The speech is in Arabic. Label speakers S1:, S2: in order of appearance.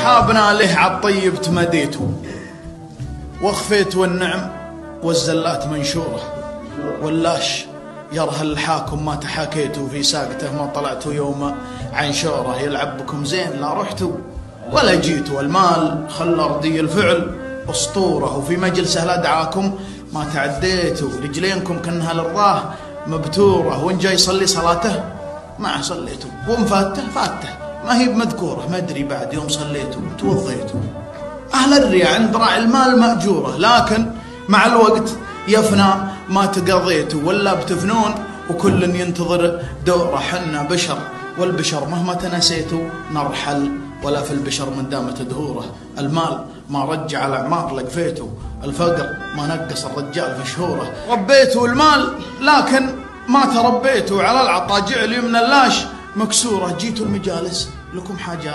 S1: أصحابنا له عالطيب تمديتوا واخفيت والنعم والزلات منشورة، واللاش يرهل الحاكم ما تحاكيتوا في ساقته، ما طلعتوا يوم عنشوره يلعب بكم زين لا رحتوا ولا جيتوا. المال خلى ردي الفعل أسطورة، وفي مجلسه لا دعاكم ما تعديتوا. رجلينكم كأنها للراه مبتورة، وإن جاي يصلي صلاته ما صليتوا، وإن فاته فاته ما هي بمذكورة. ما أدري بعد يوم صليتوا توضيتوا. أهل الرياء عند راعي المال مأجورة، لكن مع الوقت يفنى ما تقضيتوا، ولا بتفنون وكل ينتظر دوره. حنا بشر والبشر مهما تنسيتوا نرحل، ولا في البشر من دامت دهوره. المال ما رجع الأعمار لقفيته، الفقر ما نقص الرجال في شهوره. ربيتوا المال لكن ما تربيتوا، على العطا جعل من اللاش مكسورة. جيتوا المجالس لكم حاجات